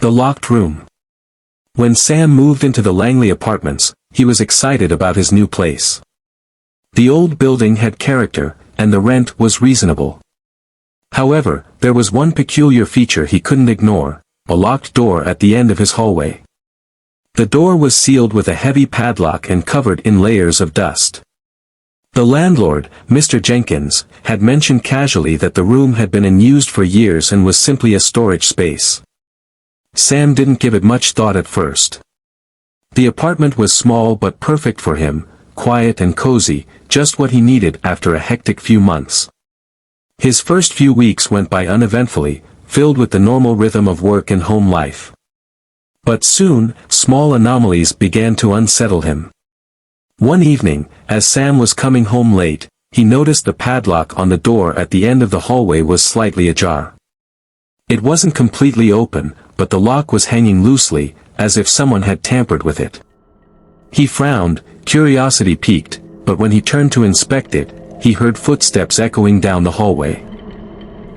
The locked room. When Sam moved into the Langley apartments, he was excited about his new place. The old building had character, and the rent was reasonable. However, there was one peculiar feature he couldn't ignore: a locked door at the end of his hallway. The door was sealed with a heavy padlock and covered in layers of dust. The landlord, Mr. Jenkins, had mentioned casually that the room had been unused for years and was simply a storage space. Sam didn't give it much thought at first. The apartment was small but perfect for him, quiet and cozy, just what he needed after a hectic few months. His first few weeks went by uneventfully, filled with the normal rhythm of work and home life. But soon, small anomalies began to unsettle him. One evening, as Sam was coming home late, he noticed the padlock on the door at the end of the hallway was slightly ajar. It wasn't completely open, but the lock was hanging loosely, as if someone had tampered with it. He frowned, curiosity piqued, but when he turned to inspect it, he heard footsteps echoing down the hallway.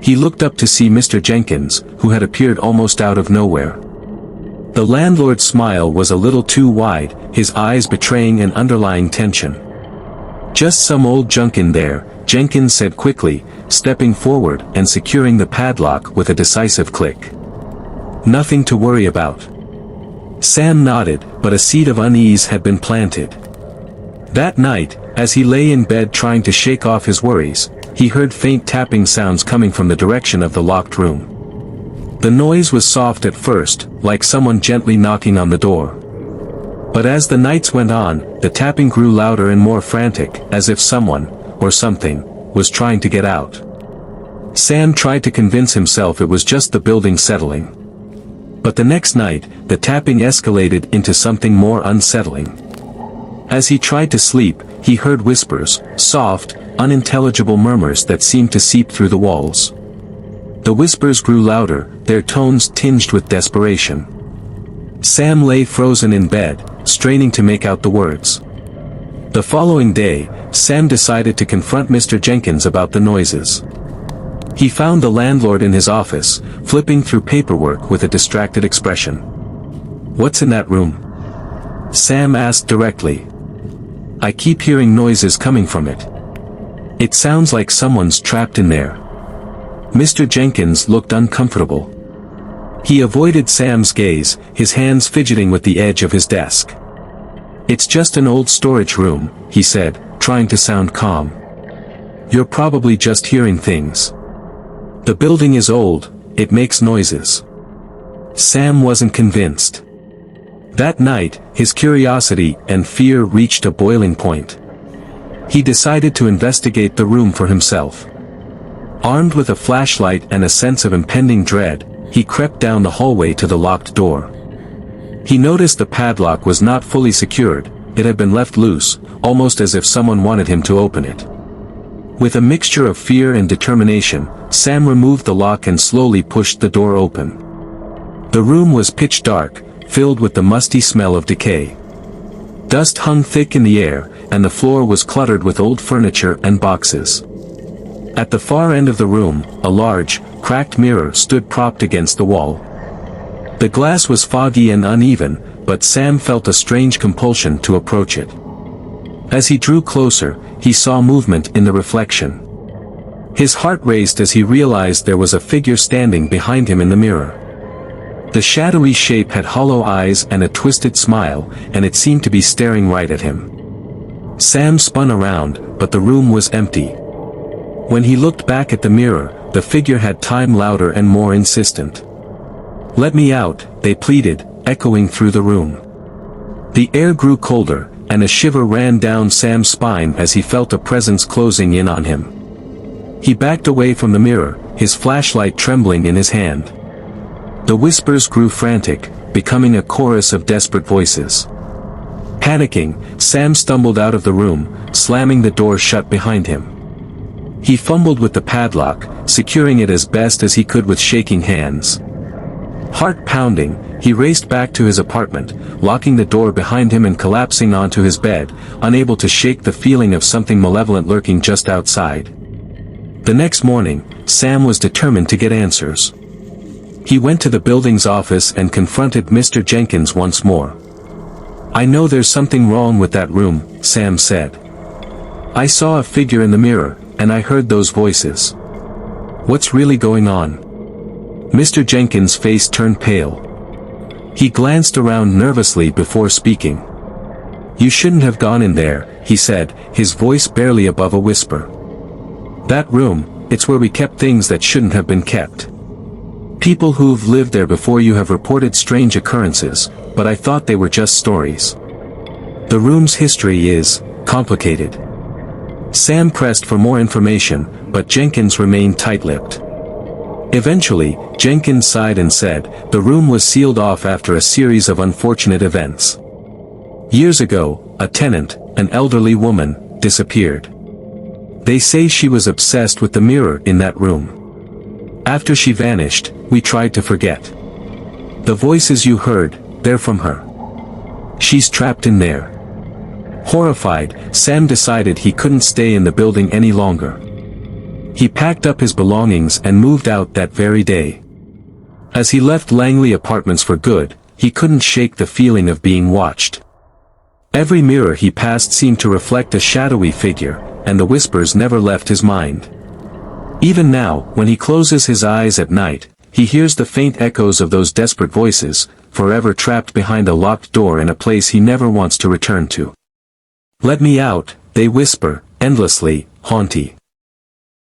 He looked up to see Mr. Jenkins, who had appeared almost out of nowhere. The landlord's smile was a little too wide, his eyes betraying an underlying tension. "Just some old junk in there," Jenkins said quickly, stepping forward and securing the padlock with a decisive click. "Nothing to worry about." Sam nodded, but a seed of unease had been planted. That night, as he lay in bed trying to shake off his worries, he heard faint tapping sounds coming from the direction of the locked room. The noise was soft at first, like someone gently knocking on the door. But as the nights went on, the tapping grew louder and more frantic, as if someone, or something, was trying to get out. Sam tried to convince himself it was just the building settling. But the next night, the tapping escalated into something more unsettling. As he tried to sleep, he heard whispers, soft, unintelligible murmurs that seemed to seep through the walls. The whispers grew louder, their tones tinged with desperation. Sam lay frozen in bed, straining to make out the words. The following day, Sam decided to confront Mr. Jenkins about the noises. He found the landlord in his office, flipping through paperwork with a distracted expression. "What's in that room?" Sam asked directly. "I keep hearing noises coming from it. It sounds like someone's trapped in there." Mr. Jenkins looked uncomfortable. He avoided Sam's gaze, his hands fidgeting with the edge of his desk. "It's just an old storage room," he said, trying to sound calm. "You're probably just hearing things. The building is old, it makes noises." Sam wasn't convinced. That night, his curiosity and fear reached a boiling point. He decided to investigate the room for himself. Armed with a flashlight and a sense of impending dread, he crept down the hallway to the locked door. He noticed the padlock was not fully secured, it had been left loose, almost as if someone wanted him to open it. With a mixture of fear and determination, Sam removed the lock and slowly pushed the door open. The room was pitch dark, filled with the musty smell of decay. Dust hung thick in the air, and the floor was cluttered with old furniture and boxes. At the far end of the room, a large, cracked mirror stood propped against the wall. The glass was foggy and uneven, but Sam felt a strange compulsion to approach it. As he drew closer, he saw movement in the reflection. His heart raced as he realized there was a figure standing behind him in the mirror. The shadowy shape had hollow eyes and a twisted smile, and it seemed to be staring right at him. Sam spun around, but the room was empty. When he looked back at the mirror, the figure had time louder and more insistent. "Let me out," they pleaded, echoing through the room. The air grew colder, and a shiver ran down Sam's spine as he felt a presence closing in on him. He backed away from the mirror, his flashlight trembling in his hand. The whispers grew frantic, becoming a chorus of desperate voices. Panicking, Sam stumbled out of the room, slamming the door shut behind him. He fumbled with the padlock, securing it as best as he could with shaking hands. Heart pounding, he raced back to his apartment, locking the door behind him and collapsing onto his bed, unable to shake the feeling of something malevolent lurking just outside. The next morning, Sam was determined to get answers. He went to the building's office and confronted Mr. Jenkins once more. "I know there's something wrong with that room," Sam said. "I saw a figure in the mirror, and I heard those voices. What's really going on?" Mr. Jenkins' face turned pale. He glanced around nervously before speaking. "You shouldn't have gone in there," he said, his voice barely above a whisper. "That room, it's where we kept things that shouldn't have been kept. People who've lived there before you have reported strange occurrences, but I thought they were just stories. The room's history is complicated." Sam pressed for more information, but Jenkins remained tight-lipped. Eventually, Jenkins sighed and said, "The room was sealed off after a series of unfortunate events. Years ago, a tenant, an elderly woman, disappeared. They say she was obsessed with the mirror in that room. After she vanished, we tried to forget. The voices you heard, they're from her. She's trapped in there." Horrified, Sam decided he couldn't stay in the building any longer. He packed up his belongings and moved out that very day. As he left Langley Apartments for good, he couldn't shake the feeling of being watched. Every mirror he passed seemed to reflect a shadowy figure, and the whispers never left his mind. Even now, when he closes his eyes at night, he hears the faint echoes of those desperate voices, forever trapped behind a locked door in a place he never wants to return to. "Let me out," they whisper, endlessly, haunting.